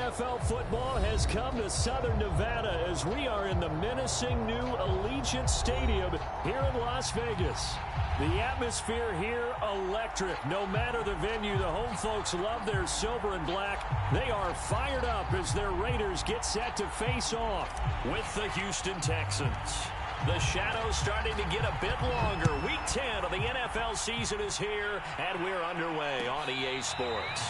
NFL football has come to Southern Nevada as we are in the menacing new Allegiant Stadium here in Las Vegas. The atmosphere here, electric. No matter the venue, the home folks love their silver and black. They are fired up as their Raiders get set to face off with the Houston Texans. The shadows starting to get a bit longer. Week 10 of the NFL season is here, and we're underway on EA Sports.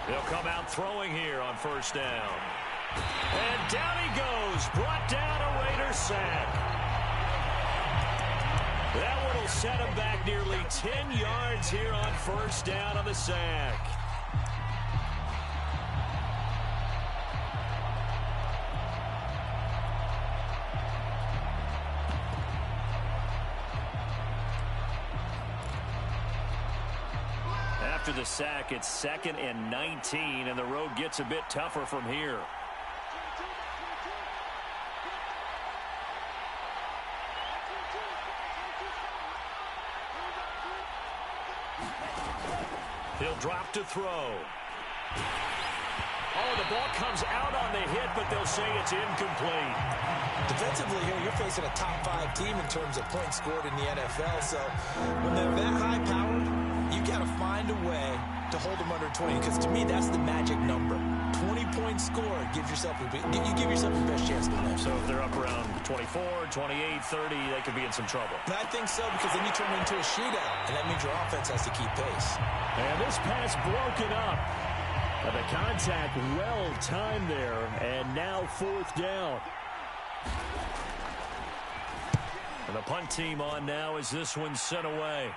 They'll come out throwing here on first down. And down he goes. Brought down a Raider sack. That one will set him back nearly 10 yards here on first down on the sack. After the sack, it's 2nd and 19, and the road gets a bit tougher from here. He'll drop to throw. Oh, the ball comes out on the hit, but they'll say it's incomplete. Defensively here, you're facing a top 5 team in terms of points scored in the NFL, so when they're that high-powered, you got to find a way to hold them under 20, because to me, that's the magic number. 20 points scored, you give yourself the best chance to win. So if they're up around 24, 28, 30, they could be in some trouble. And I think so, because then you turn it into a shootout, and that means your offense has to keep pace. And this pass broken up. And the contact well timed there, and now 4th down. And the punt team on now as this one's sent away.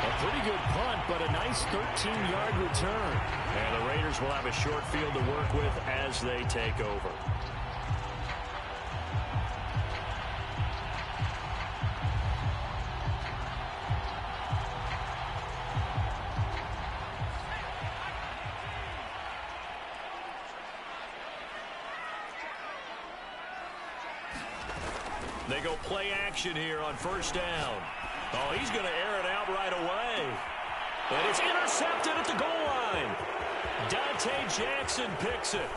A pretty good punt, but a nice 13-yard return. And the Raiders will have a short field to work with as they take over. They go play action here on first down. Oh, he's going to air it out right away. And it's intercepted at the goal line. Dante Jackson picks it.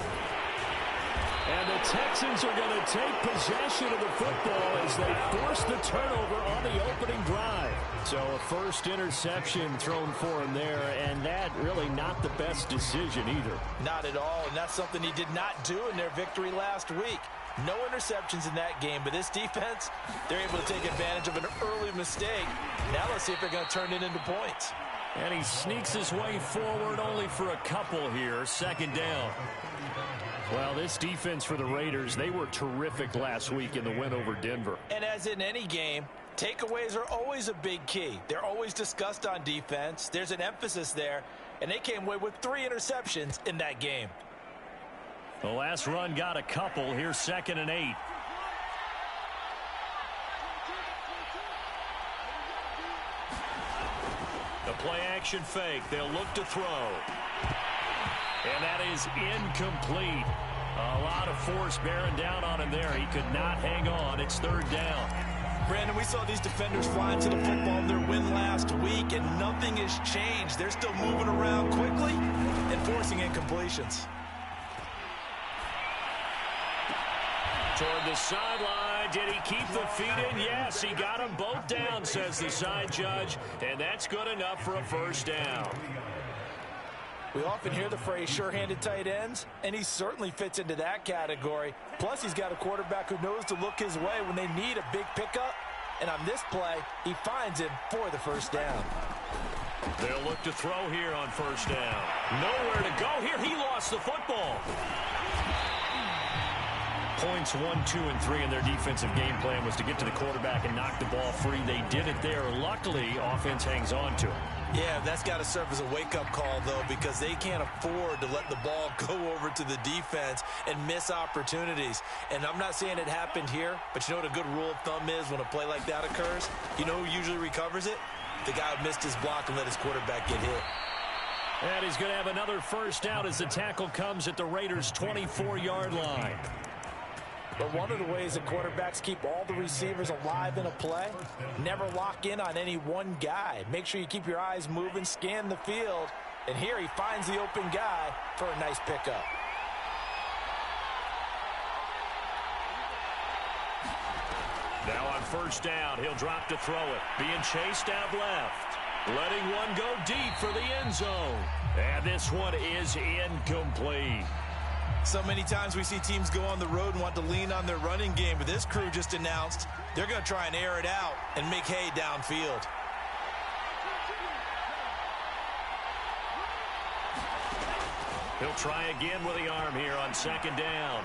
And the Texans are going to take possession of the football as they force the turnover on the opening drive. So a first interception thrown for him there, and that really not the best decision either. Not at all, and that's something he did not do in their victory last week. No interceptions in that game, but this defense, they're able to take advantage of an early mistake. Now let's see if they're going to turn it into points. And he sneaks his way forward only for a couple here. 2nd down. Well, this defense for the Raiders, they were terrific last week in the win over Denver. And as in any game, takeaways are always a big key. They're always discussed on defense. There's an emphasis there, and they came away with 3 interceptions in that game. The last run got a couple. Here's 2nd and 8. The play action fake. They'll look to throw. And that is incomplete. A lot of force bearing down on him there. He could not hang on. It's 3rd down. Brandon, we saw these defenders flying to the football in their win last week, and nothing has changed. They're still moving around quickly and forcing incompletions. Toward the sideline. Did he keep the feet in? Yes, he got them both down, says the side judge. And that's good enough for a first down. We often hear the phrase sure-handed tight ends, and he certainly fits into that category. Plus, he's got a quarterback who knows to look his way when they need a big pickup. And on this play, he finds him for the first down. They'll look to throw here on first down. Nowhere to go here. He lost the football. Points 1, 2, and 3 in their defensive game plan was to get to the quarterback and knock the ball free. They did it there. Luckily, offense hangs on to it. Yeah, that's got to serve as a wake-up call, though, because they can't afford to let the ball go over to the defense and miss opportunities. And I'm not saying it happened here, but you know what a good rule of thumb is when a play like that occurs? You know who usually recovers it? The guy who missed his block and let his quarterback get hit. And he's going to have another first down as the tackle comes at the Raiders' 24-yard line. But one of the ways that quarterbacks keep all the receivers alive in a play, never lock in on any one guy. Make sure you keep your eyes moving, scan the field. And here he finds the open guy for a nice pickup. Now on first down, he'll drop to throw it. Being chased out left. Letting one go deep for the end zone. And this one is incomplete. So many times we see teams go on the road and want to lean on their running game, but this crew just announced they're going to try and air it out and make hay downfield. He'll try again with the arm here on second down.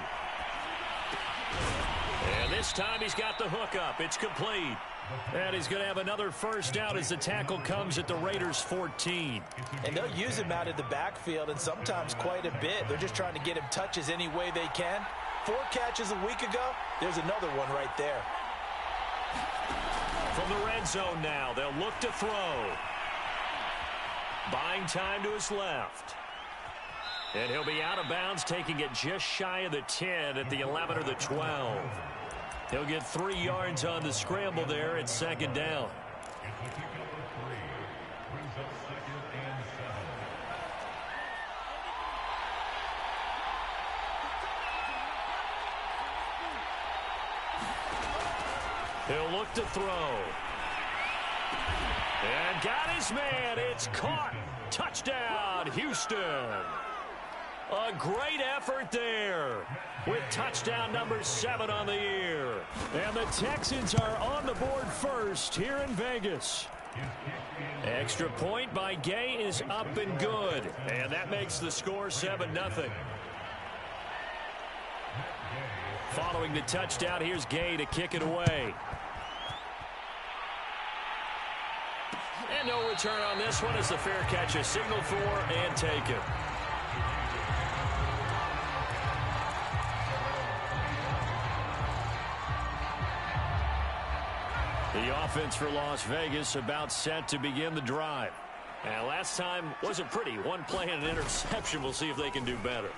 And this time he's got the hook up. It's complete. And he's going to have another first down as the tackle comes at the Raiders' 14. And they'll use him out of the backfield, and sometimes quite a bit. They're just trying to get him touches any way they can. 4 catches a week ago. There's another one right there. From the red zone now, they'll look to throw. Buying time to his left. And he'll be out of bounds, taking it just shy of the 10 at the 11 or the 12. He'll get 3 yards on the scramble there at second down. He'll look to throw. And got his man. It's caught. Touchdown, Houston. A great effort there with touchdown number 7 on the year. And the Texans are on the board first here in Vegas. Extra point by Gay is up and good. And that makes the score 7-0. Following the touchdown, here's Gay to kick it away. And no return on this one as the fair catch is signaled for and taken. The offense for Las Vegas about set to begin the drive. And last time wasn't pretty. One play and an interception. We'll see if they can do better.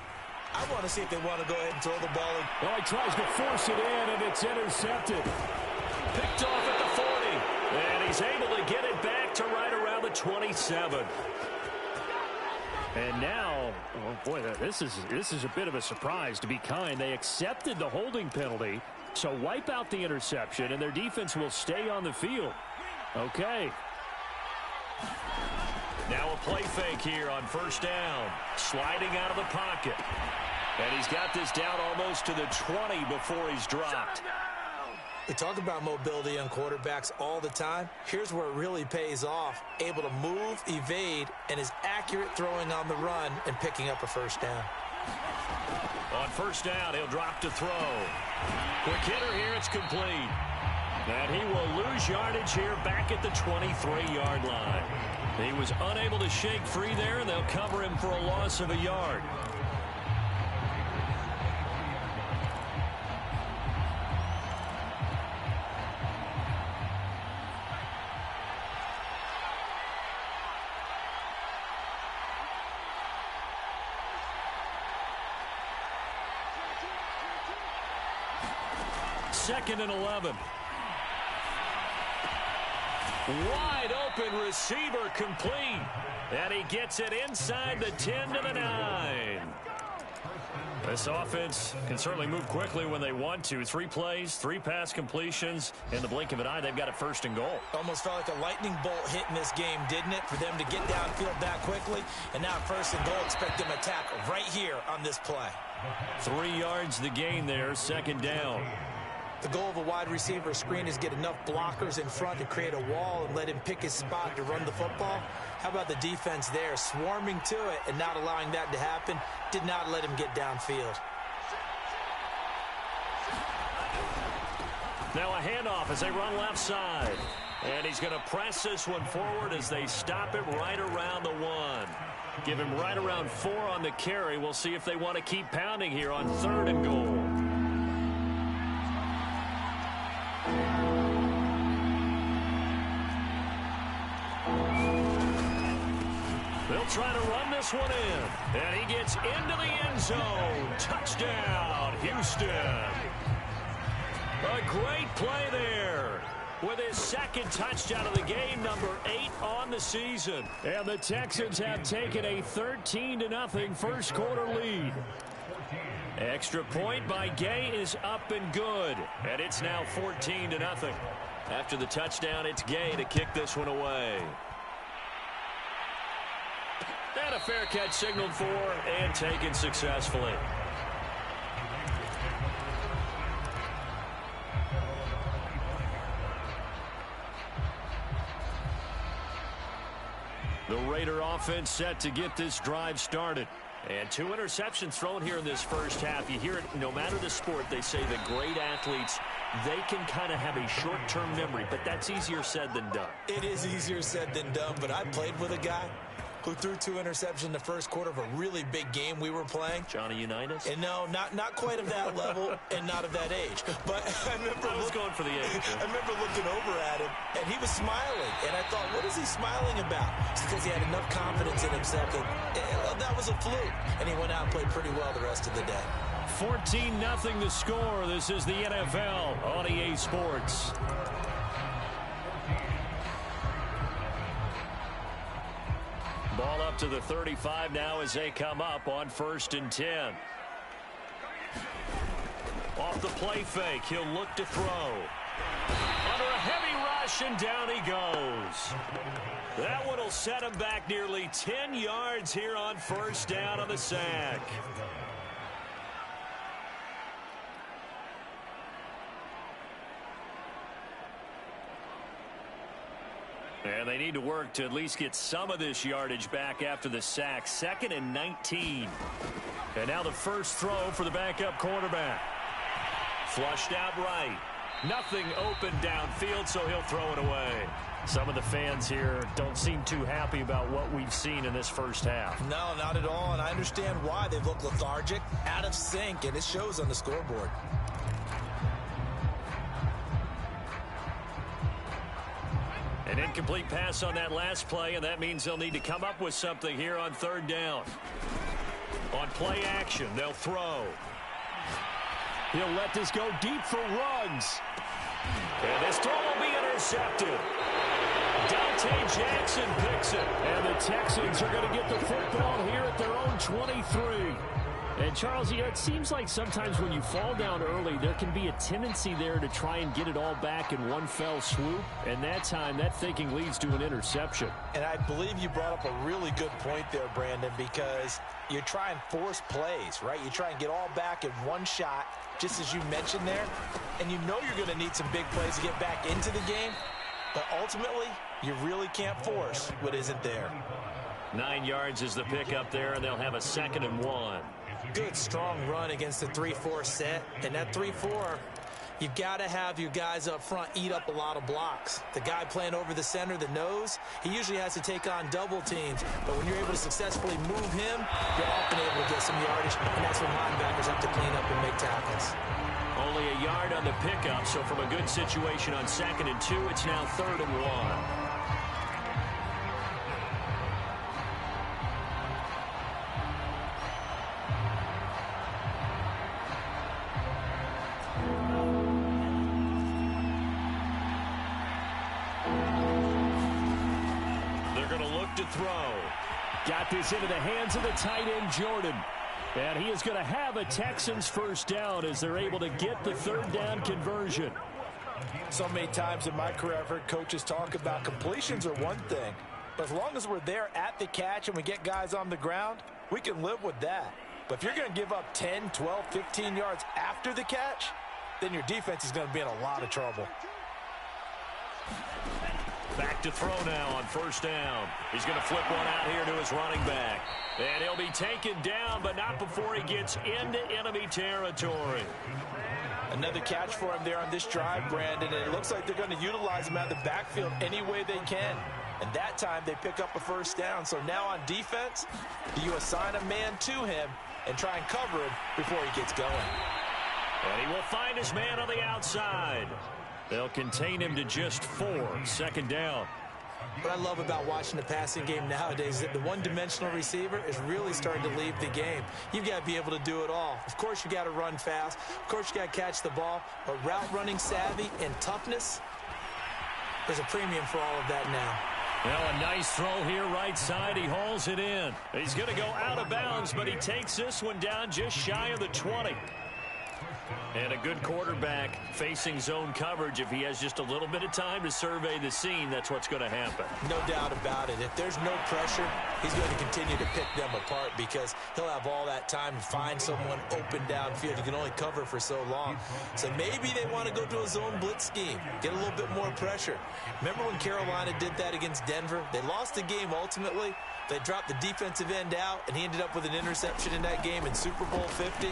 I want to see if they want to go ahead and throw the ball in. Well, he tries to force it in, and it's intercepted. Picked off at the 40. And he's able to get it back to right around the 27. And now, oh boy, this is a bit of a surprise, to be kind. They accepted the holding penalty. So wipe out the interception, and their defense will stay on the field. Okay. Now a play fake here on first down. Sliding out of the pocket. And he's got this down almost to the 20 before he's dropped. We talk about mobility on quarterbacks all the time. Here's where it really pays off. Able to move, evade, and is accurate throwing on the run and picking up a first down. On first down, he'll drop to throw. Quick hitter here, it's complete. And he will lose yardage here back at the 23-yard line. He was unable to shake free there, and they'll cover him for a loss of a yard. Second and 11. Wide open receiver complete. And he gets it inside the 10 to the 9. This offense can certainly move quickly when they want to. 3 plays, 3 pass completions. In the blink of an eye, they've got it first and goal. Almost felt like a lightning bolt hit in this game, didn't it? For them to get downfield that quickly. And now first and goal, expect them to tackle right here on this play. 3 yards the gain there, second down. The goal of a wide receiver screen is get enough blockers in front to create a wall and let him pick his spot to run the football. How about the defense there, swarming to it and not allowing that to happen? Did not let him get downfield. Now a handoff as they run left side. And he's going to press this one forward as they stop it right around the 1. Give him right around 4 on the carry. We'll see if they want to keep pounding here on 3rd and goal. They'll try to run this one in. And he gets into the end zone. Touchdown, Houston. A great play there. With his 2nd touchdown of the game, number 8 on the season. And the Texans have taken a 13-0 first quarter lead. Extra point by Gay is up and good. And it's now 14-0. After the touchdown, it's Gay to kick this one away. And a fair catch signaled for and taken successfully. The Raider offense set to get this drive started. And 2 interceptions thrown here in this first half. You hear it no matter the sport. They say the great athletes, they can kind of have a short-term memory, but that's easier said than done. It is easier said than done, but I played with a guy who threw 2 interceptions in the first quarter of a really big game we were playing. Johnny Unitas? And no, not quite of that level and not of that age. But I was going for the age. I remember looking over at him, and he was smiling. And I thought, what is he smiling about? It's because he had enough confidence in himself that was a fluke. And he went out and played pretty well the rest of the day. 14-0 the score. This is the NFL on EA Sports. Ball up to the 35 now as they come up on 1st and 10. Off the play fake, he'll look to throw. Under a heavy rush, and down he goes. That one will set him back nearly 10 yards here on 1st down on the sack. And they need to work to at least get some of this yardage back after the sack. 2nd and 19. And now the first throw for the backup quarterback. Flushed out right. Nothing open downfield, so he'll throw it away. Some of the fans here don't seem too happy about what we've seen in this first half. No, not at all, and I understand why. They've looked lethargic, out of sync, and it shows on the scoreboard. An incomplete pass on that last play, and that means they'll need to come up with something here on 3rd down. On play action, they'll throw. He'll let this go deep for Ruggs. And this throw will be intercepted. Dante Jackson picks it. And the Texans are going to get the football here at their own 23. And, Charles, you know, it seems like sometimes when you fall down early, there can be a tendency there to try and get it all back in one fell swoop. And that time, that thinking leads to an interception. And I believe you brought up a really good point there, Brandon, because you try and force plays, right? You try and get all back in one shot, just as you mentioned there. And you know you're going to need some big plays to get back into the game. But ultimately, you really can't force what isn't there. 9 yards is the pickup there, and they'll have a 2nd and 1. Good, strong run against the 3-4 set. And that 3-4, you've got to have your guys up front eat up a lot of blocks. The guy playing over the center, the nose, he usually has to take on double teams. But when you're able to successfully move him, you're often able to get some yardage. And that's when linebackers have to clean up and make tackles. Only a yard on the pickup, so from a good situation on 2nd and 2, it's now 3rd and 1. To throw. Got this into the hands of the tight end, Jordan. And he is going to have a Texans first down as they're able to get the 3rd down conversion. So many times in my career I've heard coaches talk about completions are one thing. But as long as we're there at the catch and we get guys on the ground, we can live with that. But if you're going to give up 10, 12, 15 yards after the catch, then your defense is going to be in a lot of trouble. Back to throw now on 1st down. He's going to flip one out here to his running back. And he'll be taken down, but not before he gets into enemy territory. Another catch for him there on this drive, Brandon, and it looks like they're going to utilize him out of the backfield any way they can. And that time they pick up a first down. So now on defense, do you assign a man to him and try and cover him before he gets going? And he will find his man on the outside. They'll contain him to just 4. Second down. What I love about watching the passing game nowadays is that the one-dimensional receiver is really starting to leave the game. You've got to be able to do it all. Of course, you got to run fast. Of course, you got to catch the ball. But route running savvy and toughness, there's a premium for all of that now. Well, a nice throw here right side. He hauls it in. He's going to go out of bounds, but he takes this one down just shy of the 20. And a good quarterback facing zone coverage. If he has just a little bit of time to survey the scene, that's what's going to happen. No doubt about it. If there's no pressure, he's going to continue to pick them apart because he'll have all that time to find someone open downfield. He can only cover for so long. So maybe they want to go to a zone blitz scheme, get a little bit more pressure. Remember when Carolina did that against Denver? They lost the game ultimately. They dropped the defensive end out, and he ended up with an interception in that game in Super Bowl 50.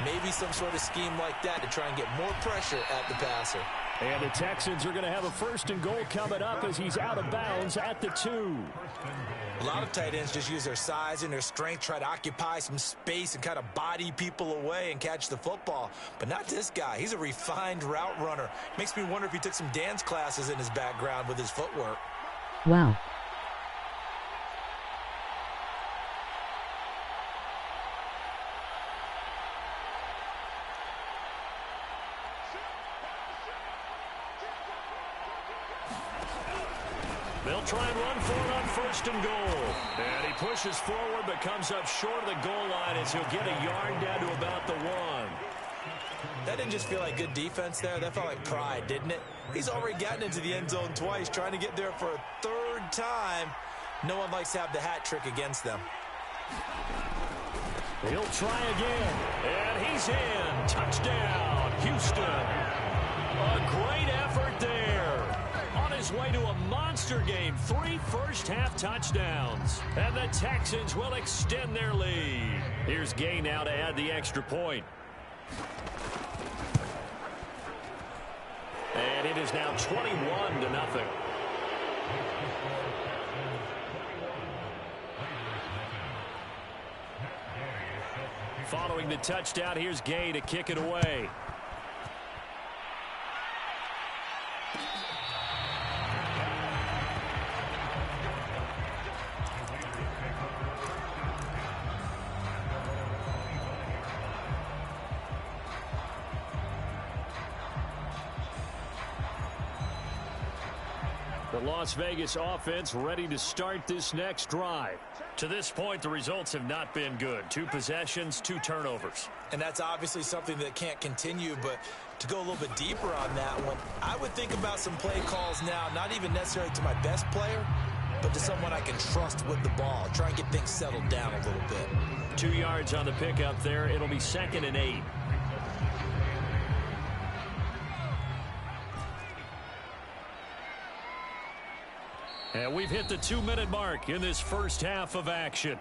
Maybe some sort of scheme like that to try and get more pressure at the passer. And the Texans are going to have a 1st and goal coming up as he's out of bounds at the 2. A lot of tight ends just use their size and their strength, try to occupy some space and kind of body people away and catch the football. But not this guy. He's a refined route runner. Makes me wonder if he took some dance classes in his background with his footwork. Wow. They'll try and run for it on 1st and goal. And he pushes forward but comes up short of the goal line as he'll get a yard down to about the 1. That didn't just feel like good defense there. That felt like pride, didn't it? He's already gotten into the end zone twice, trying to get there for a 3rd time. No one likes to have the hat trick against them. He'll try again. And he's in. Touchdown, Houston. A great effort there. On his way to a monster game. 3 first-half touchdowns. And the Texans will extend their lead. Here's Gay now to add the extra point. And it is now 21-0. Following the touchdown, here's Gay to kick it away. The Las Vegas offense ready to start this next drive. To this point, the results have not been good. 2 possessions, 2 turnovers. And that's obviously something that can't continue, but to go a little bit deeper on that one, I would think about some play calls now, not even necessarily to my best player, but to someone I can trust with the ball. Try and get things settled down a little bit. 2 yards on the pickup there. It'll be 2nd and 8. And we've hit the 2-minute mark in this first half of action.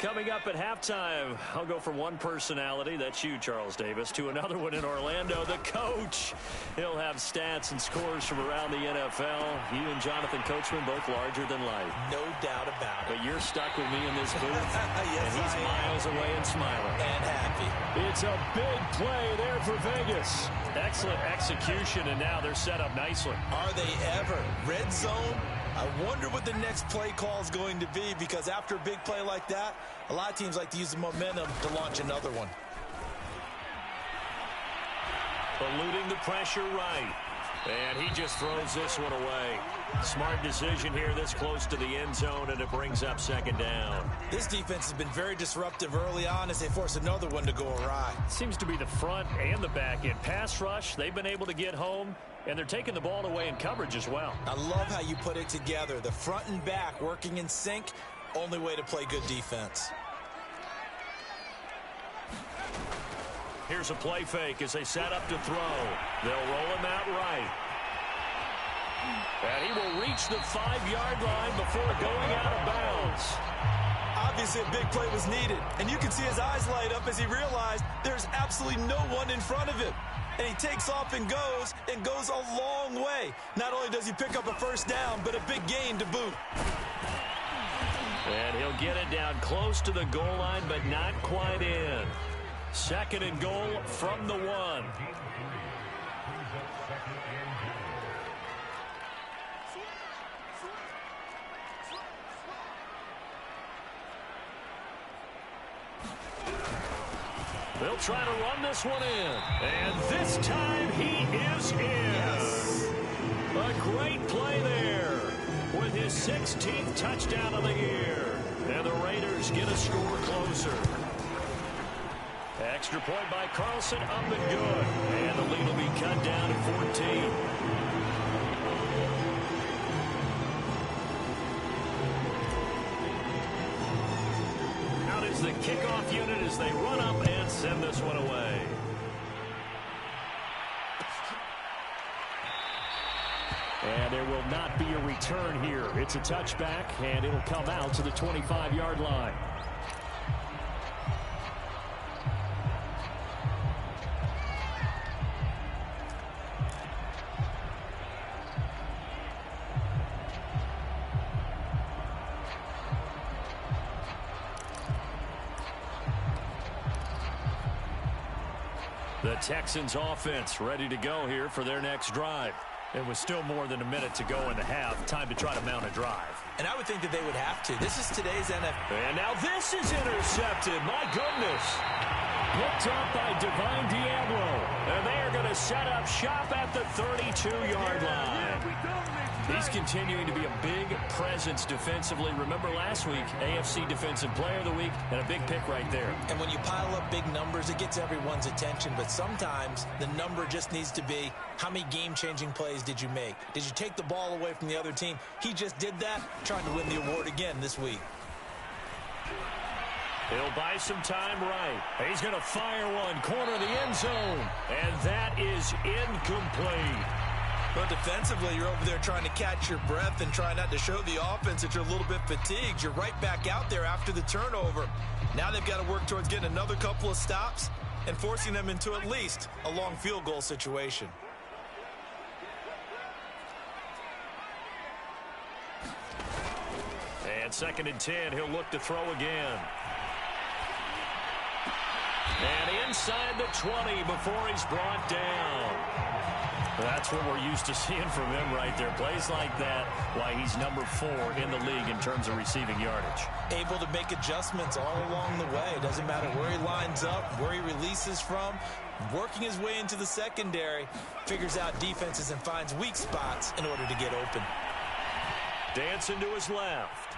Coming up at halftime, I'll go from one personality, that's you, Charles Davis, to another one in Orlando, the coach. He'll have stats and scores from around the NFL. You and Jonathan Coachman, both larger than life. No doubt about it. But you're stuck with me in this booth, yes, and he's miles away and smiling. And happy. It's a big play there for Vegas. Excellent execution, and now they're set up nicely. Are they ever? Red zone? I wonder what the next play call is going to be, because after a big play like that, a lot of teams like to use the momentum to launch another one. Eluding the pressure right. And he just throws this one away. Smart decision here this close to the end zone, and it brings up 2nd down. This defense has been very disruptive early on as they force another one to go awry. Seems to be the front and the back end. Pass rush, they've been able to get home, and they're taking the ball away in coverage as well. I love how you put it together. The front and back working in sync, only way to play good defense. Here's a play fake as they set up to throw. They'll roll him out right. And he will reach the 5-yard line before going out of bounds. Obviously, a big play was needed, and you can see his eyes light up as he realized there's absolutely no one in front of him. And he takes off and goes a long way. Not only does he pick up a first down, but a big gain to boot. And he'll get it down close to the goal line, but not quite in. 2nd and goal from the 1. They'll try to run this one in. And this time he is in. Yes. A great play there with his 16th touchdown of the year. And the Raiders get a score closer. Extra point by Carlson, up and good. And the lead will be cut down to 14. Out is the kickoff unit as they run up and send this one away. And there will not be a return here. It's a touchback, and it'll come out to the 25-yard line. The Texans offense ready to go here for their next drive. It was still more than a minute to go in the half. Time to try to mount a drive. And I would think that they would have to. This is today's NFL. And now this is intercepted. My goodness. Picked up by Divine Diablo. And they are going to set up shop at the 32-yard line. He's continuing to be a big presence defensively. Remember last week, AFC Defensive Player of the Week, and a big pick right there. And when you pile up big numbers, it gets everyone's attention. But sometimes the number just needs to be, how many game-changing plays did you make? Did you take the ball away from the other team? He just did that, trying to win the award again this week. He'll buy some time right. He's going to fire one, corner of the end zone. And that is incomplete. But defensively, you're over there trying to catch your breath and try not to show the offense that you're a little bit fatigued. You're right back out there after the turnover. Now they've got to work towards getting another couple of stops and forcing them into at least a long field goal situation. And 2nd and 10, he'll look to throw again. And inside the 20 before he's brought down. That's what we're used to seeing from him right there. Plays like that, why he's number 4 in the league in terms of receiving yardage. Able to make adjustments all along the way. Doesn't matter where he lines up, where he releases from. Working his way into the secondary, figures out defenses and finds weak spots in order to get open. Dancing to his left.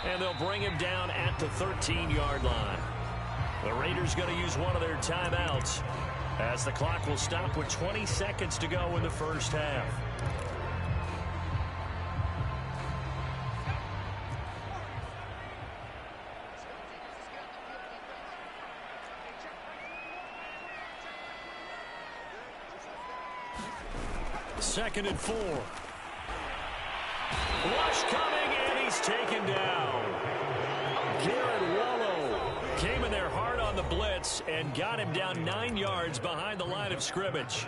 And they'll bring him down at the 13-yard line. The Raiders going to use one of their timeouts, as the clock will stop with 20 seconds to go in the first half. Second and 4. Rush coming, and he's taken down. Garrett Wallow came in there hard on the blitz and got him down 9 yards behind the line of scrimmage.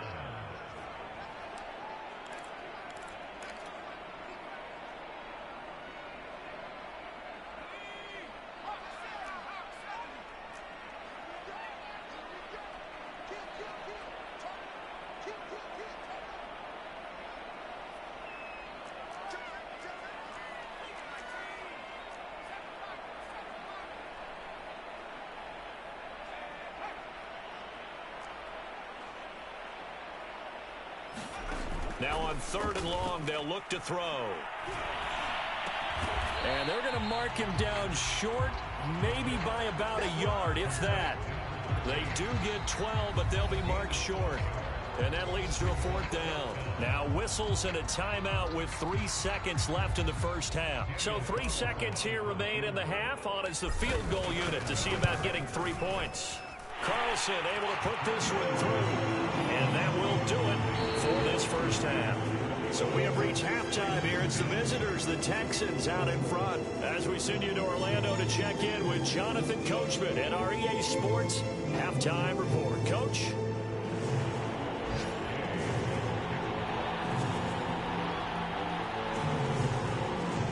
Now on 3rd and long, they'll look to throw. And they're going to mark him down short, maybe by about a yard, if that. They do get 12, but they'll be marked short. And that leads to a 4th down. Now whistles and a timeout with 3 seconds left in the first half. So 3 seconds here remain in the half on as the field goal unit to see about getting 3 points. Carlson able to put this one through. And that will do it for this first half. So we have reached halftime here. It's the visitors, the Texans, out in front. As we send you to Orlando to check in with Jonathan Coachman at our EA Sports Halftime Report. Coach?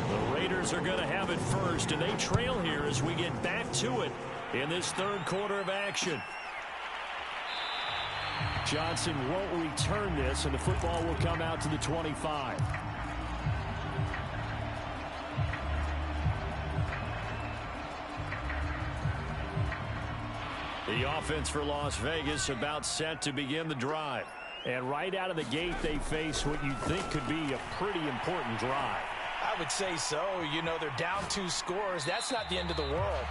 The Raiders are going to have it first, and they trail here as we get back to it in this 3rd quarter of action. Johnson won't return this, and the football will come out to the 25. The offense for Las Vegas about set to begin the drive. And right out of the gate, they face what you'd think could be a pretty important drive. I would say so. You know, they're down 2 scores. That's not the end of the world.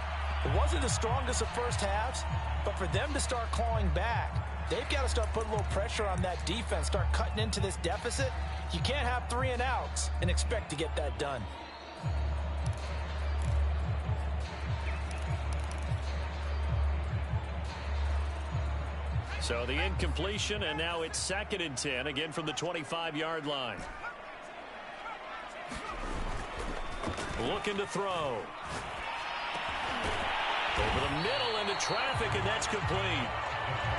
It wasn't the strongest of first halves, but for them to start clawing back, they've got to start putting a little pressure on that defense, start cutting into this deficit. You can't have 3 and outs and expect to get that done. So the incompletion, and now it's 2nd and 10, again from the 25-yard line. Looking to throw. Over the middle into traffic, and that's complete.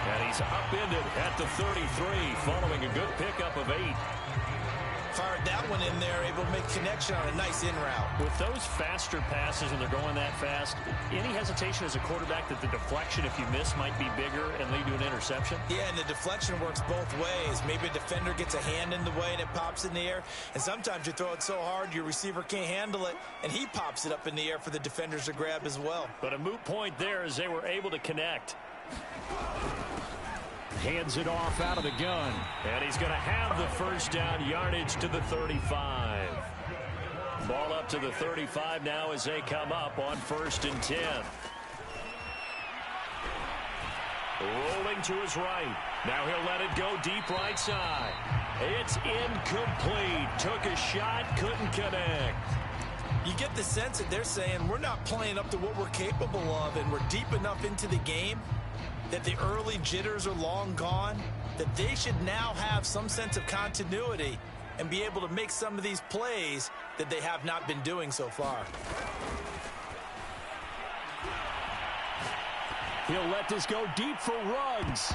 And he's upended at the 33, following a good pickup of 8. Fired that one in there, able to make connection on a nice in route. With those faster passes, and they're going that fast, any hesitation as a quarterback that the deflection, if you miss, might be bigger and lead to an interception? Yeah, and the deflection works both ways. Maybe a defender gets a hand in the way and it pops in the air. And sometimes you throw it so hard your receiver can't handle it, and he pops it up in the air for the defenders to grab as well. But a moot point there as they were able to connect. Hands it off out of the gun. And he's going to have the first down, yardage to the 35. Ball up to the 35 now as they come up on 1st and 10. Rolling to his right. Now he'll let it go deep right side. It's incomplete. Took a shot, couldn't connect. You get the sense that they're saying we're not playing up to what we're capable of, and we're deep enough into the game that the early jitters are long gone, that they should now have some sense of continuity and be able to make some of these plays that they have not been doing so far. He'll let this go deep for Ruggs.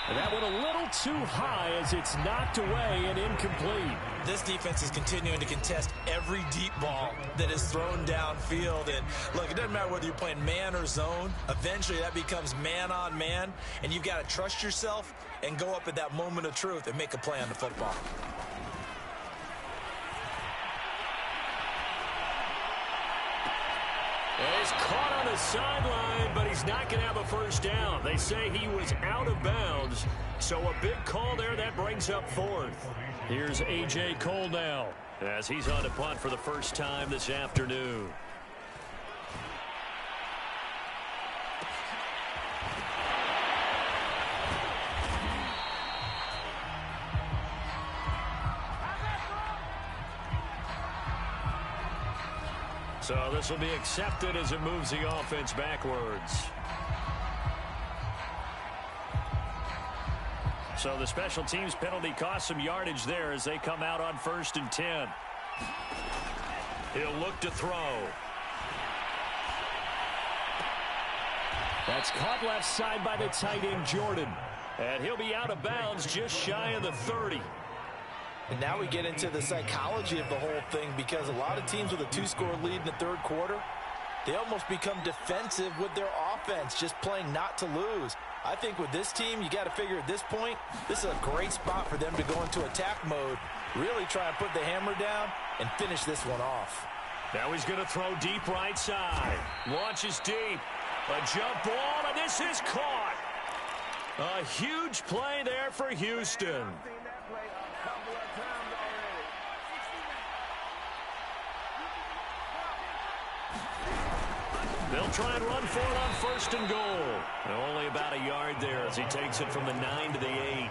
And that went a little too high as it's knocked away and incomplete. This defense is continuing to contest every deep ball that is thrown downfield. And look, it doesn't matter whether you're playing man or zone. Eventually that becomes man on man. And you've got to trust yourself and go up at that moment of truth and make a play on the football. He's caught on the sideline, but he's not going to have a first down. They say he was out of bounds. So a big call there that brings up 4th. Here's A.J. Cole now as he's on to punt for the first time this afternoon. So this will be accepted as it moves the offense backwards. So the special teams penalty cost some yardage there as they come out on 1st and 10. He'll look to throw. That's caught left side by the tight end Jordan. And he'll be out of bounds just shy of the 30. And now we get into the psychology of the whole thing, because a lot of teams with a 2-score lead in the 3rd quarter, they almost become defensive with their offense, just playing not to lose. I think with this team, you got to figure at this point, this is a great spot for them to go into attack mode, really try and put the hammer down and finish this one off. Now he's going to throw deep right side. Launches deep. A jump ball, and this is caught. A huge play there for Houston. They'll try and run for it on 1st and goal. And only about a yard there as he takes it from the 9 to the 8.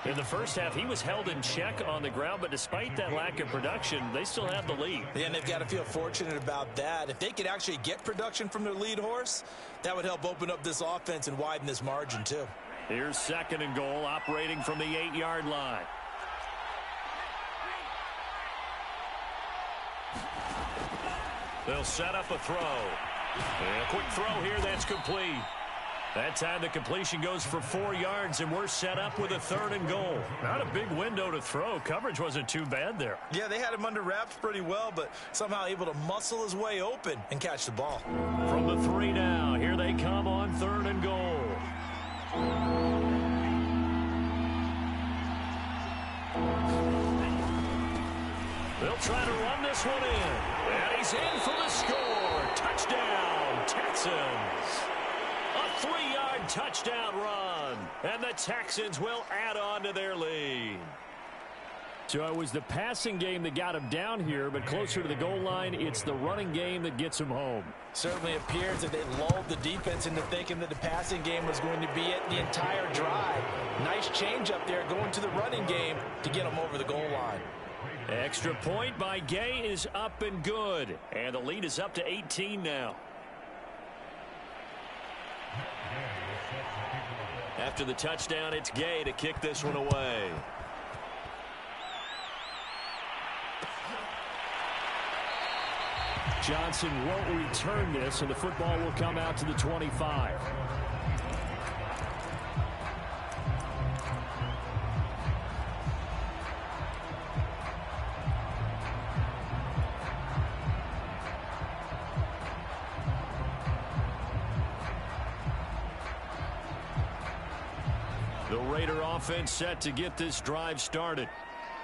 In the first half, he was held in check on the ground, but despite that lack of production, they still have the lead. Yeah, and they've got to feel fortunate about that. If they could actually get production from their lead horse, that would help open up this offense and widen this margin too. Here's 2nd and goal, operating from the 8-yard line. They'll set up a throw. And a quick throw here that's complete. That time the completion goes for 4 yards, and we're set up with a 3rd and goal. Not a big window to throw. Coverage wasn't too bad there. Yeah, they had him under wraps pretty well, but somehow able to muscle his way open and catch the ball. From the 3 now, here they come on 3rd and goal. They'll try to run this one in. And he's in for the score. Touchdown, Texans. A 3-yard touchdown run. And the Texans will add on to their lead. So it was the passing game that got him down here, but closer to the goal line, it's the running game that gets him home. Certainly appears that they lulled the defense into thinking that the passing game was going to be it the entire drive. Nice change up there going to the running game to get them over the goal line. Extra point by Gay is up and good. And the lead is up to 18 now. After the touchdown, it's Gay to kick this one away. Johnson won't return this, and the football will come out to the 25. The Raider offense set to get this drive started.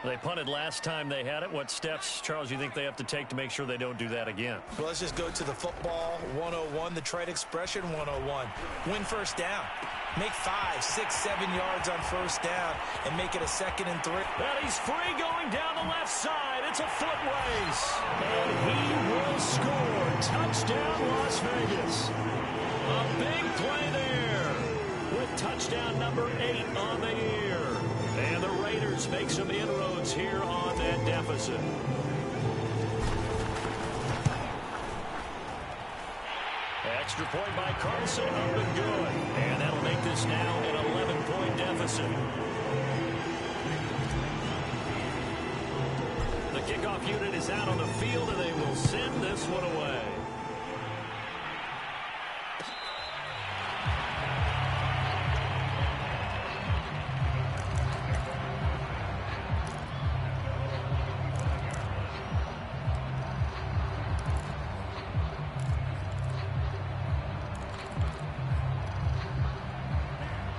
They punted last time they had it. What steps, Charles, you think they have to take to make sure they don't do that again? Well, let's just go to the football 101, the trade expression 101. Win first down. Make 5, 6, 7 yards on first down and make it a 2nd and 3. And he's free going down the left side. It's a foot race. And he will score. Touchdown, Las Vegas. A big play there with touchdown number 8 on the year. And the Raiders make some inroads here on that deficit. Extra point by Carlson, up and good. And that'll make this now an 11-point deficit. The kickoff unit is out on the field, and they will send this one away.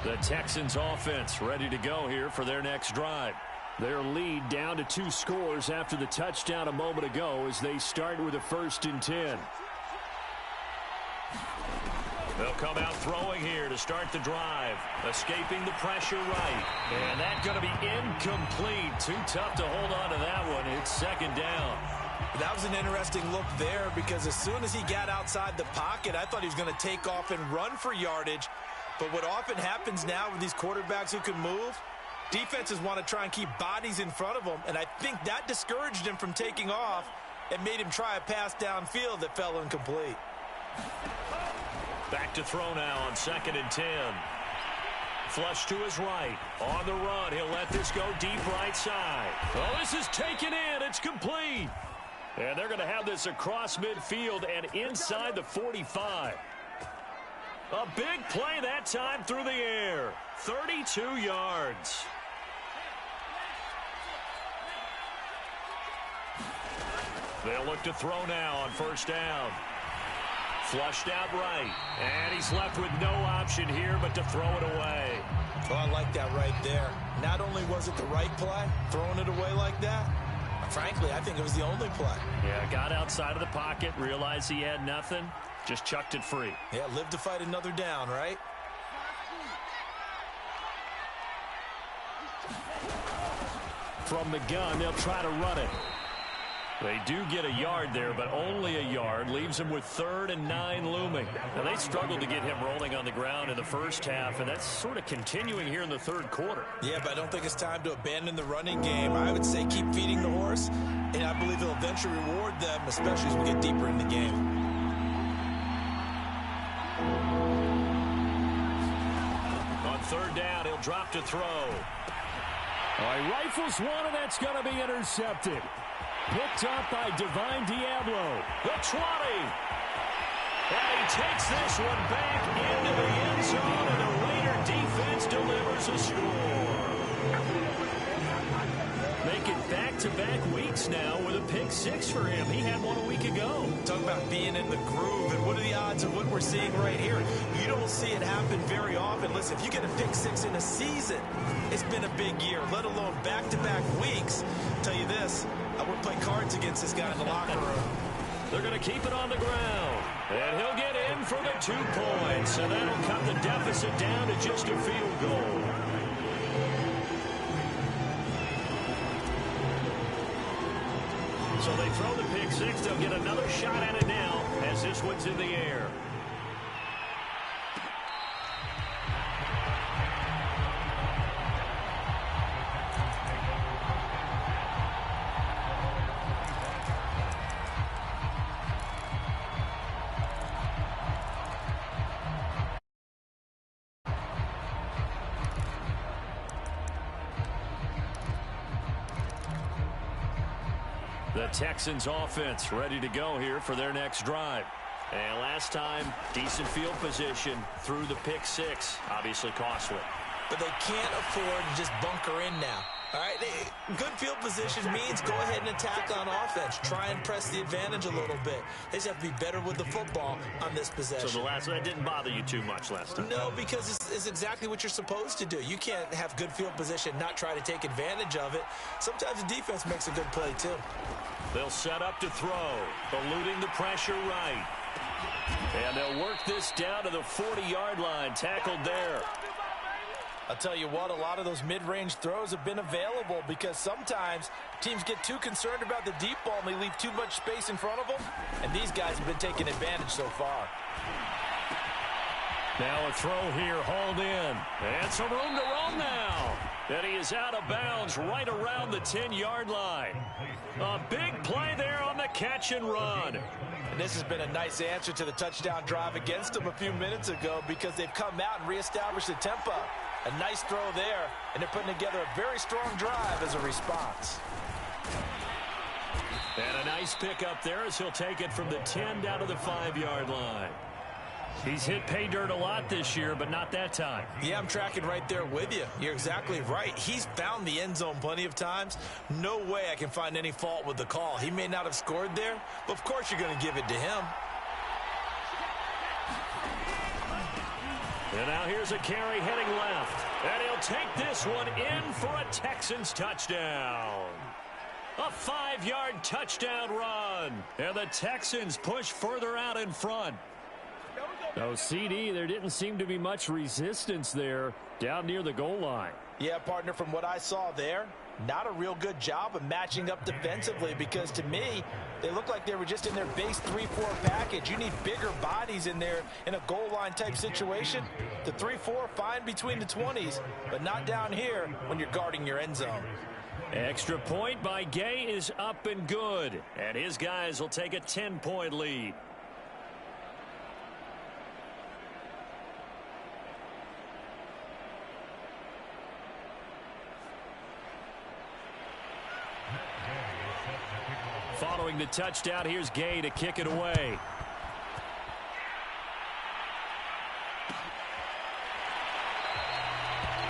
The Texans offense ready to go here for their next drive. Their lead down to 2 scores after the touchdown a moment ago as they start with a 1st and 10. They'll come out throwing here to start the drive. Escaping the pressure right. And that's going to be incomplete. Too tough to hold on to that one. It's 2nd down. That was an interesting look there because as soon as he got outside the pocket, I thought he was going to take off and run for yardage. But what often happens now with these quarterbacks who can move, defenses want to try and keep bodies in front of them, and I think that discouraged him from taking off and made him try a pass downfield that fell incomplete. Back to throw now on 2nd and 10. Flush to his right. On the run, he'll let this go deep right side. Oh, this is taken in. It's complete. And they're going to have this across midfield and inside the 45. A big play that time through the air. 32 yards. They'll look to throw now on 1st down. Flushed out right. And he's left with no option here but to throw it away. Well, I like that right there. Not only was it the right play, throwing it away like that, frankly, I think it was the only play. Yeah, got outside of the pocket, realized he had nothing, just chucked it free. Yeah, live to fight another down, right? From the gun, they'll try to run it. They do get a yard there, but only a yard. Leaves them with 3rd and 9 looming. Now, they struggled to get him rolling on the ground in the first half, and that's sort of continuing here in the 3rd quarter. Yeah, but I don't think it's time to abandon the running game. I would say keep feeding the horse, and I believe he'll eventually reward them, especially as we get deeper in the game. On 3rd down, he'll drop to throw. All right, rifles one, and that's going to be intercepted. Picked up by Divine Diablo. The 20. And he takes this one back into the end zone, and the Raider defense delivers a score. Making back-to-back weeks now with a pick 6 for him. He had one a week ago. Talk about being in the groove, and what are the odds of what we're seeing right here? You don't see it happen very often. Listen, if you get a pick 6 in a season, it's been a big year, let alone back-to-back weeks. I'll tell you this, I would play cards against this guy in the locker room. They're going to keep it on the ground. And he'll get in for the 2 points. And that'll cut the deficit down to just a field goal. So they throw the pick 6. They'll get another shot at it now as this one's in the air. The Texans offense ready to go here for their next drive. And last time, decent field position through the pick 6. Obviously costly. But they can't afford to just bunker in now. All right, good field position means go ahead and attack on offense. Try and press the advantage a little bit. They just have to be better with the football on this possession. So that didn't bother you too much last time? No, because it's exactly what you're supposed to do. You can't have good field position, not try to take advantage of it. Sometimes the defense makes a good play, too. They'll set up to throw, eluding the pressure right. And they'll work this down to the 40-yard line, tackled there. I'll tell you what, a lot of those mid-range throws have been available because sometimes teams get too concerned about the deep ball and they leave too much space in front of them, and these guys have been taking advantage so far. Now a throw here, hauled in. And some room to run now. And he is out of bounds right around the 10-yard line. A big play there on the catch and run. And this has been a nice answer to the touchdown drive against them a few minutes ago because they've come out and reestablished the tempo. A nice throw there, and they're putting together a very strong drive as a response. And a nice pickup there as he'll take it from the 10 down to the 5-yard line. He's hit pay dirt a lot this year, but not that time. Yeah, I'm tracking right there with you. You're exactly right. He's found the end zone plenty of times. No way I can find any fault with the call. He may not have scored there, but of course you're going to give it to him. And now here's a carry heading left. And he'll take this one in for a Texans touchdown. A 5-yard touchdown run. And the Texans push further out in front. Oh, CD, there didn't seem to be much resistance there down near the goal line. Yeah, partner, from what I saw there, not a real good job of matching up defensively because to me, they look like they were just in their base 3-4 package. You need bigger bodies in there in a goal line type situation. The 3-4, fine between the 20s, but not down here when you're guarding your end zone. Extra point by Gay is up and good. And his guys will take a 10-point lead. Following the touchdown, here's Gay to kick it away.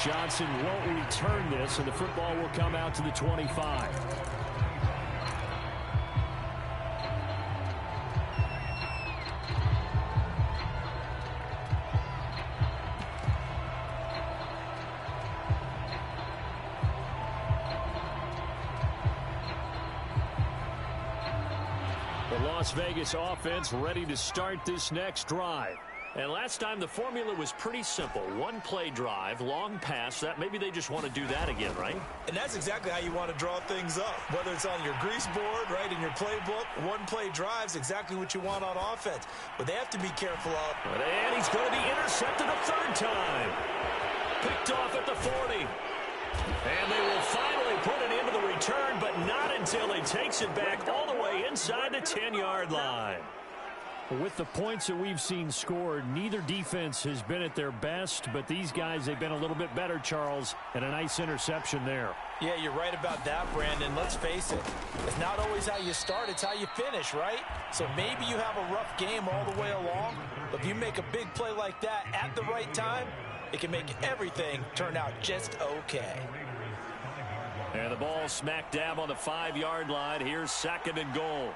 Johnson won't return this, and the football will come out to the 25. The Las Vegas offense ready to start this next drive. And last time the formula was pretty simple. One play drive, long pass. That maybe they just want to do that again, right? And that's exactly how you want to draw things up. Whether it's on your grease board, right, in your playbook, one play drive's exactly what you want on offense. But they have to be careful of. And he's going to be intercepted a third time. Picked off at the 40. And they will finally put it into the return, but not until he takes it back all the way inside the 10-yard line. With the points that we've seen scored, neither defense has been at their best, but these guys, they've been a little bit better, Charles, and a nice interception there. Yeah, you're right about that, Brandon. Let's face it. It's not always how you start, it's how you finish, right? So maybe you have a rough game all the way along, but if you make a big play like that at the right time, it can make everything turn out just okay. And the ball smack dab on the 5-yard line. Here's 2nd and goal.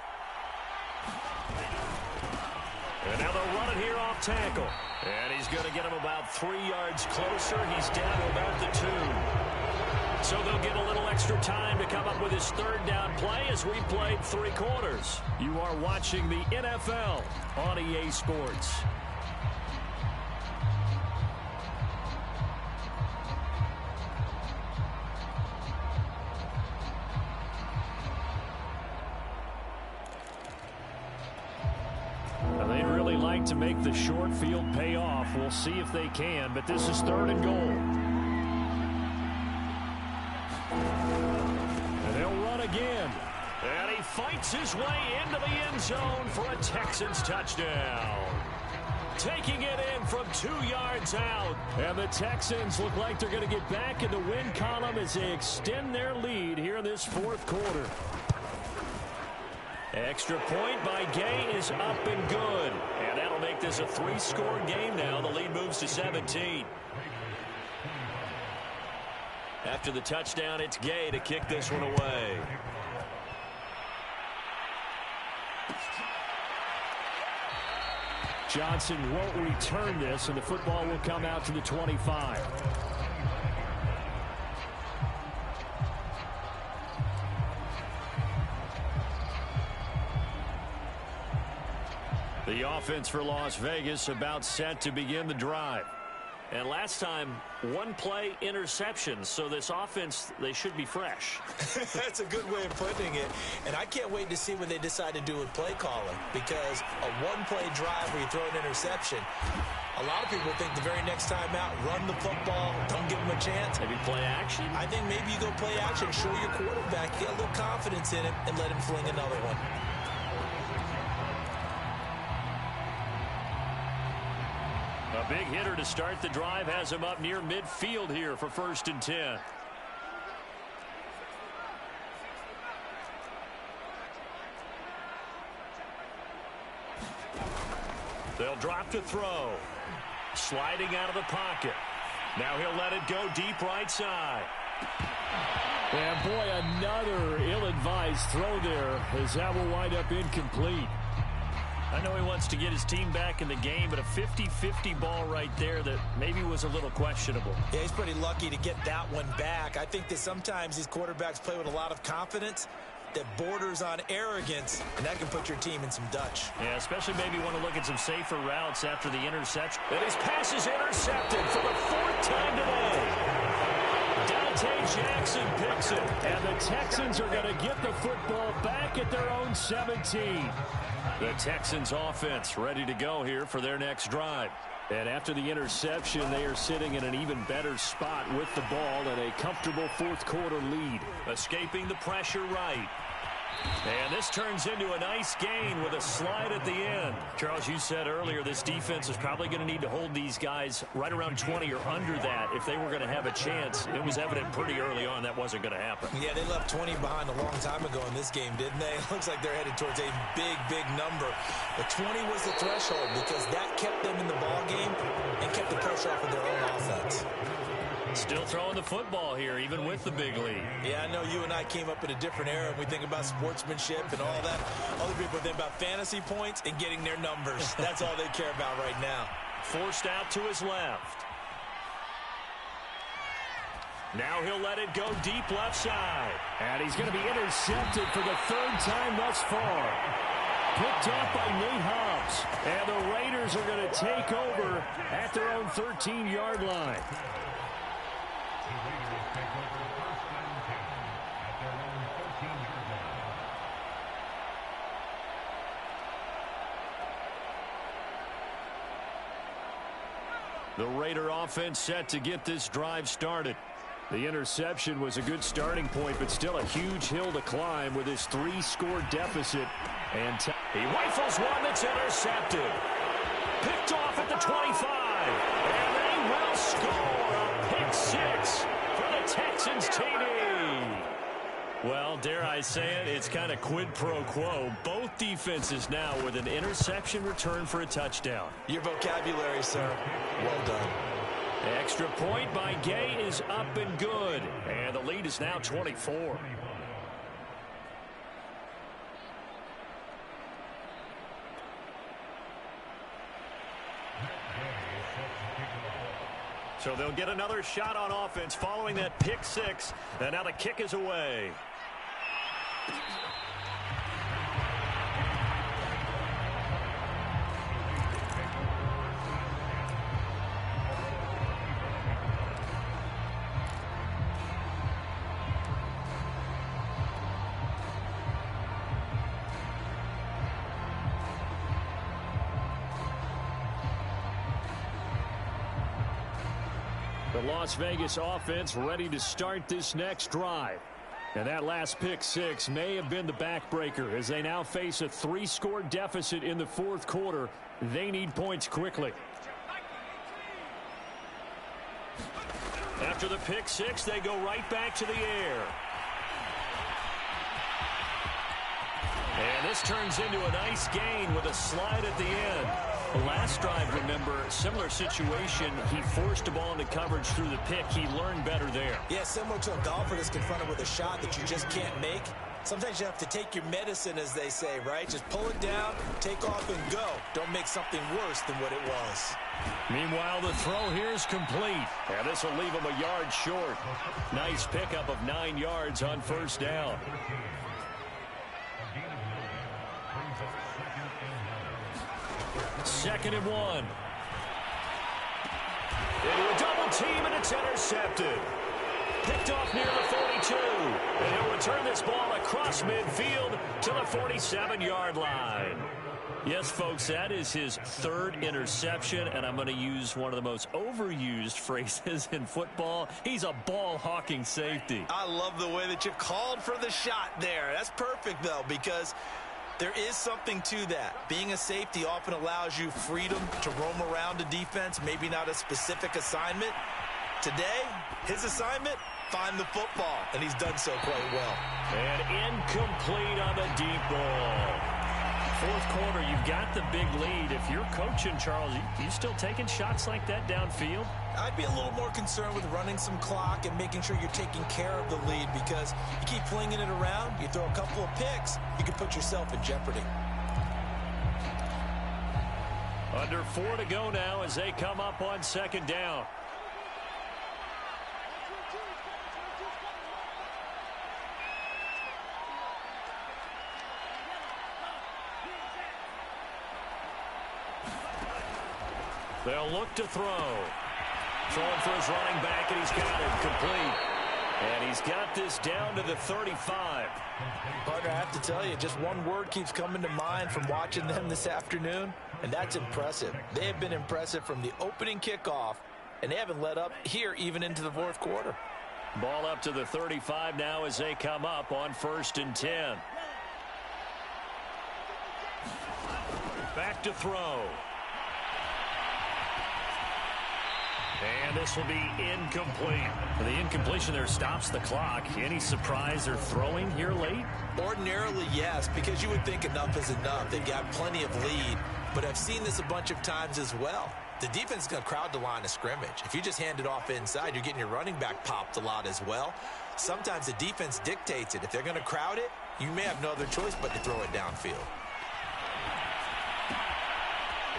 And now they'll run it here off tackle. And he's going to get him about 3 yards closer. He's down to about the 2. So they'll get a little extra time to come up with his 3rd down play as we played 3 quarters. You are watching the NFL on EA Sports. They'd really like to make the short field pay off. We'll see if they can, but this is 3rd and goal. And they'll run again. And he fights his way into the end zone for a Texans touchdown. Taking it in from 2 yards out. And the Texans look like they're going to get back in the win column as they extend their lead here in this 4th quarter. Extra point by Gay is up and good. And that'll make this a 3-score game now. The lead moves to 17. After the touchdown, it's Gay to kick this one away. Johnson won't return this, and the football will come out to the 25. The offense for Las Vegas about set to begin the drive. And last time, 1-play interception. So this offense, they should be fresh. That's a good way of putting it. And I can't wait to see what they decide to do with play calling. Because a 1-play drive where you throw an interception, a lot of people think the very next time out, run the football, don't give them a chance. Maybe play action? I think maybe you go play action, show your quarterback, get a little confidence in him, and let him fling another one. A big hitter to start the drive has him up near midfield here for 1st and 10. They'll drop to throw. Sliding out of the pocket. Now he'll let it go deep right side. And boy, another ill-advised throw there as that will wind up incomplete. I know he wants to get his team back in the game, but a 50-50 ball right there that maybe was a little questionable. Yeah, he's pretty lucky to get that one back. I think that sometimes these quarterbacks play with a lot of confidence that borders on arrogance, and that can put your team in some Dutch. Yeah, especially maybe want to look at some safer routes after the interception. And his pass is intercepted for the 4th time today. Dante Jackson picks it, and the Texans are going to get the football back at their own 17. The Texans offense ready to go here for their next drive. And after the interception, they are sitting in an even better spot with the ball and a comfortable 4th quarter lead. Escaping the pressure right. And this turns into a nice gain with a slide at the end. Charles, you said earlier this defense is probably going to need to hold these guys right around 20 or under that if they were going to have a chance. It was evident pretty early on that wasn't going to happen. Yeah, they left 20 behind a long time ago in this game, didn't they? It looks like they're headed towards a big, big number. But 20 was the threshold because that kept them in the ball game and kept the pressure off of their own offense. Still throwing the football here, even with the big lead. Yeah, I know you and I came up in a different era, and we think about sportsmanship and all that. Other people think about fantasy points and getting their numbers. That's all they care about right now. Forced out to his left. Now he'll let it go deep left side. And he's going to be intercepted for the 3rd time thus far. Picked off by Nate Hobbs. And the Raiders Steelers are going to take over at their own 13-yard line. The Raider offense set to get this drive started. The interception was a good starting point, but still a huge hill to climb with his 3-score deficit. And he rifles one that's intercepted. Picked off at the 25. And they will score a pick 6 for the Texans TD. Well, dare I say it, it's kind of quid pro quo. Both defenses now with an interception return for a touchdown. Your vocabulary, sir. Well done. The extra point by Gay is up and good. And the lead is now 24. So they'll get another shot on offense following that pick 6. And now the kick is away. The Las Vegas offense ready to start this next drive. And that last pick 6 may have been the backbreaker as they now face a 3-score deficit in the 4th quarter. They need points quickly. After the pick 6, they go right back to the air. And this turns into a nice gain with a slide at the end. The last drive, remember, similar situation. He forced the ball into coverage through the pick. He learned better there. Yeah, similar to a golfer that's confronted with a shot that you just can't make. Sometimes you have to take your medicine, as they say, right? Just pull it down, take off, and go. Don't make something worse than what it was. Meanwhile, the throw here is complete. And this will leave him a yard short. Nice pickup of 9 yards on first down. Second and 1. Into a double team, and it's intercepted. Picked off near the 42. And he'll return this ball across midfield to the 47-yard line. Yes, folks, that is his 3rd interception, and I'm going to use one of the most overused phrases in football. He's a ball-hawking safety. I love the way that you called for the shot there. That's perfect, though, because there is something to that. Being a safety often allows you freedom to roam around a defense, maybe not a specific assignment. Today, his assignment, find the football, and he's done so quite well. And incomplete on the deep ball. 4th quarter, you've got the big lead. If you're coaching, Charles, you still taking shots like that downfield? I'd be a little more concerned with running some clock and making sure you're taking care of the lead, because you keep flinging it around, you throw a couple of picks, you can put yourself in jeopardy. Under 4 to go now as they come up on 2nd down. They'll look to throw. Throwing for his running back, and he's got it complete. And he's got this down to the 35. Partner, I have to tell you, just one word keeps coming to mind from watching them this afternoon, and that's impressive. They have been impressive from the opening kickoff, and they haven't let up here even into the 4th quarter. Ball up to the 35 now as they come up on 1st and 10. Back to throw. And this will be incomplete. The incompletion there stops the clock. Any surprise they're throwing here late? Ordinarily, yes, because you would think enough is enough. They've got plenty of lead, but I've seen this a bunch of times as well. The defense is going to crowd the line of scrimmage. If you just hand it off inside, you're getting your running back popped a lot as well. Sometimes the defense dictates it. If they're going to crowd it, you may have no other choice but to throw it downfield.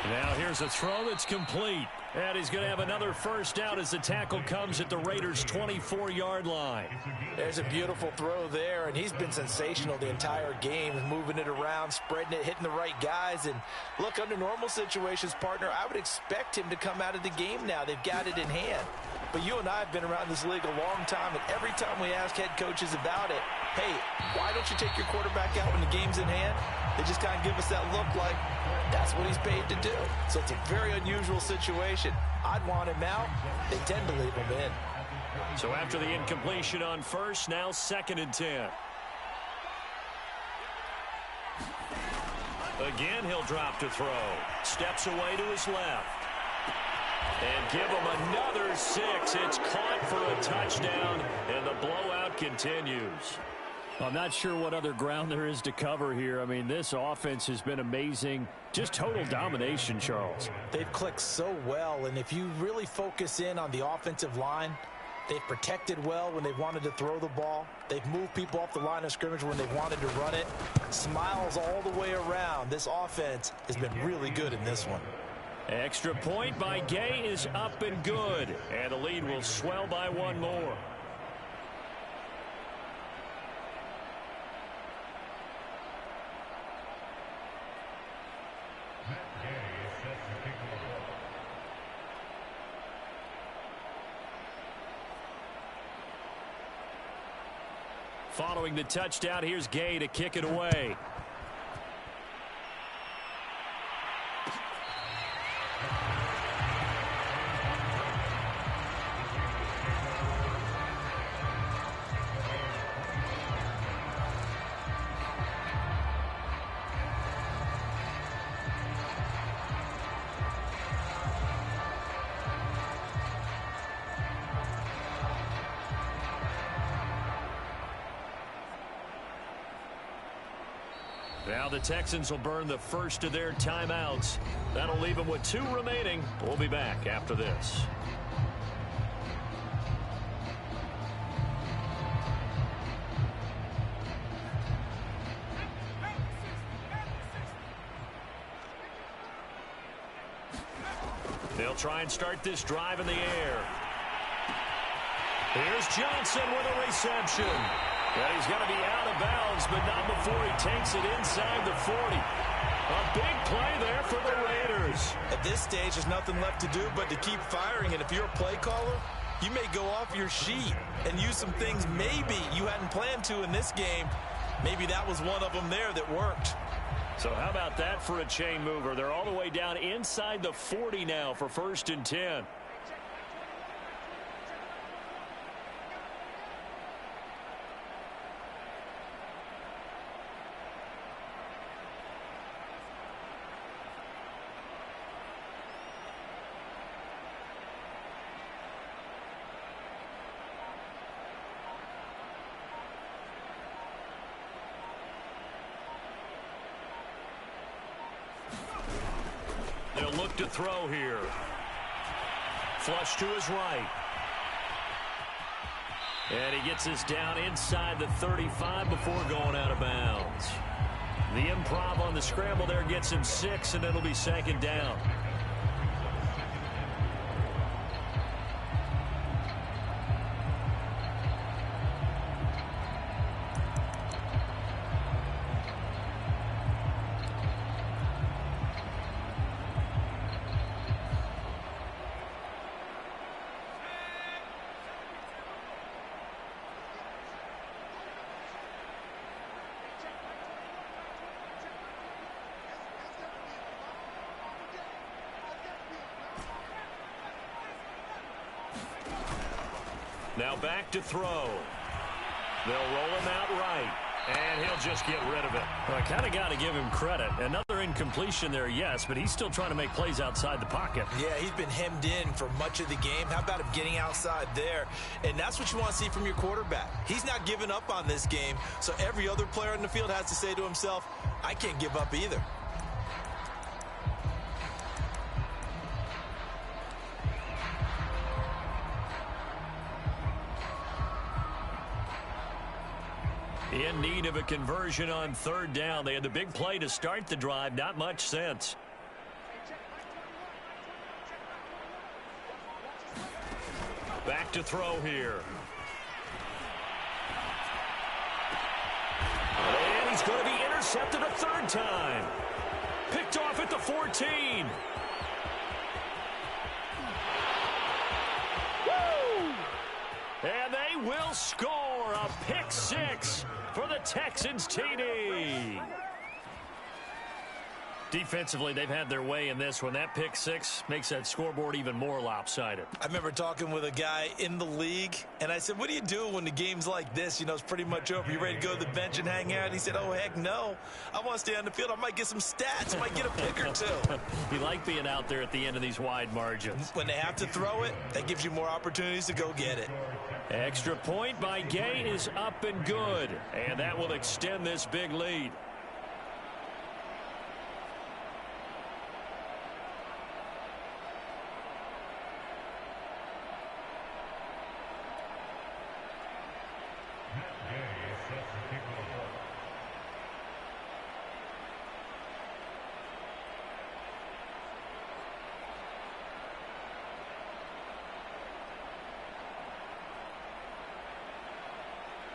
Now here's a throw that's complete. And he's going to have another first down as the tackle comes at the Raiders' 24-yard line. There's a beautiful throw there, and he's been sensational the entire game, moving it around, spreading it, hitting the right guys. And look, under normal situations, partner, I would expect him to come out of the game now. They've got it in hand. But you and I have been around this league a long time, and every time we ask head coaches about it, hey, why don't you take your quarterback out when the game's in hand? They just kind of give us that look like that's what he's paid to do. So it's a very unusual situation. I'd want him out. They tend to leave him in. So after the incompletion on first, now 2nd and 10. Again, he'll drop to throw. Steps away to his left. And give him another 6. It's caught for a touchdown, and the blowout continues. I'm not sure what other ground there is to cover here. I mean, this offense has been amazing. Just total domination, Charles. They've clicked so well, and if you really focus in on the offensive line, they've protected well when they've wanted to throw the ball. They've moved people off the line of scrimmage when they've wanted to run it. Smiles all the way around. This offense has been really good in this one. Extra point by Gay is up and good. And the lead will swell by one more. Following the touchdown, here's Gay to kick it away. Now the Texans will burn the first of their timeouts. That'll leave them with 2 remaining. We'll be back after this. They'll try and start this drive in the air. Here's Johnson with a reception. And he's going to be out of bounds, but not before he takes it inside the 40. A big play there for the Raiders. At this stage, there's nothing left to do but to keep firing. And if you're a play caller, you may go off your sheet and use some things maybe you hadn't planned to in this game. Maybe that was one of them there that worked. So how about that for a chain mover? They're all the way down inside the 40 now for 1st and 10. They'll look to throw here. Flush to his right. And he gets this down inside the 35 before going out of bounds. The improv on the scramble there gets him 6, and it'll be 2nd down. Now back to throw. They'll roll him out right. And he'll just get rid of it. Well, I kind of got to give him credit. Another incompletion there, yes, but he's still trying to make plays outside the pocket. Yeah, he's been hemmed in for much of the game. How about him getting outside there? And that's what you want to see from your quarterback. He's not giving up on this game, so every other player in the field has to say to himself, I can't give up either. In need of a conversion on 3rd down. They had the big play to start the drive. Not much sense. to throw here. And he's going to be intercepted a third time. Picked off at the 14. Woo! And they will score a pick six for the Texans TD. Defensively, they've had their way in this one. That pick six makes that scoreboard even more lopsided. I remember talking with a guy in the league, and I said, what do you do when the game's like this? You know, it's pretty much over. You ready to go to the bench and hang out? He said, oh, heck no. I want to stay on the field. I might get some stats. I might get a pick or two. You like being out there at the end of these wide margins. When they have to throw it, that gives you more opportunities to go get it. Extra point by Gay is up and good, and that will extend this big lead.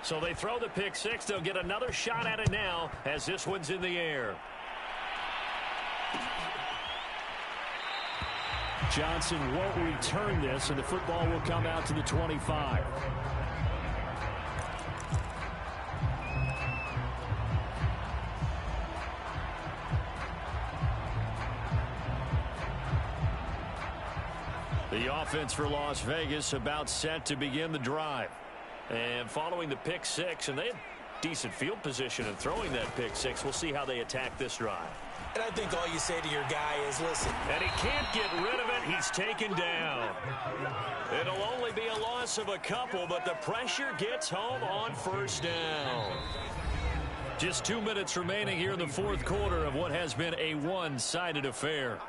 So they throw the pick six. They'll get another shot at it now as this one's in the air. Johnson won't return this, and the football will come out to the 25. The offense for Las Vegas about set to begin the drive. And following the pick six, and they had decent field position in throwing that pick six. We'll see how they attack this drive. And I think all you say to your guy is, listen. And he can't get rid of it. He's taken down. It'll only be a loss of a couple, but the pressure gets home on first down. Just 2 minutes remaining here in the fourth quarter of what has been a one-sided affair.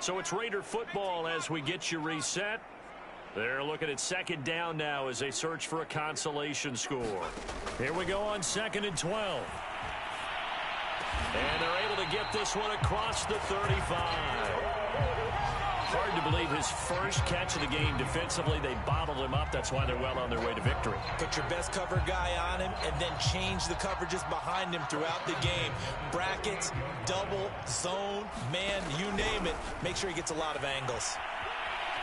So it's Raider football as we get you reset. They're looking at second down now as they search for a consolation score. Here we go on 2nd and 12. And they're able to get this one across the 35. Hard to believe his first catch of the game defensively. They bottled him up. That's why they're well on their way to victory. Put your best cover guy on him and then change the coverages behind him throughout the game. Brackets, double, zone, man, you name it. Make sure he gets a lot of angles.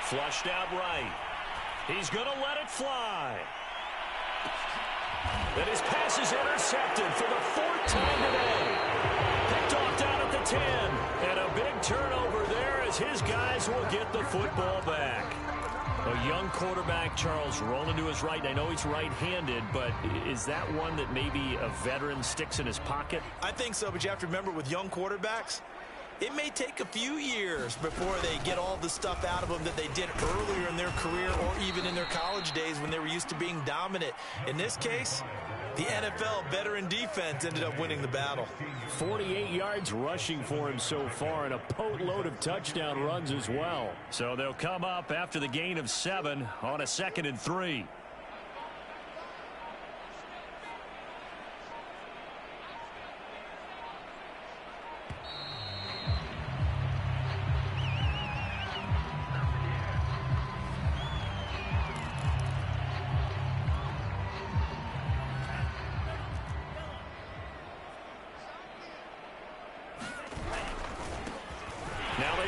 Flushed out right. He's going to let it fly. And his pass is intercepted for the 4th time today. Picked off down at the 10. And a big turnover there as his guys will get the football back. A young quarterback, Charles, rolling to his right. I know he's right-handed, but is that one that maybe a veteran sticks in his pocket? I think so, but you have to remember with young quarterbacks, it may take a few years before they get all the stuff out of them that they did earlier in their career or even in their college days when they were used to being dominant. In this case, the NFL veteran defense ended up winning the battle. 48 yards rushing for him so far and a boatload of touchdown runs as well. So they'll come up after the gain of 7 on a 2nd and 3.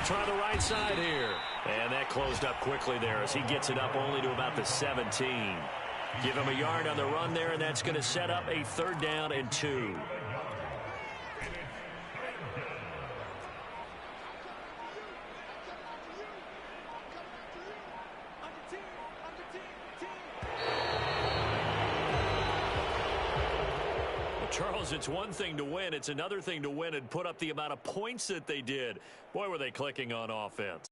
Try the right side here. And that closed up quickly there as he gets it up only to about the 17. Give him a yard on the run there, and that's going to set up a 3rd down and 2. Charles, it's one thing to win. It's another thing to win and put up the amount of points that they did. Boy, were they clicking on offense.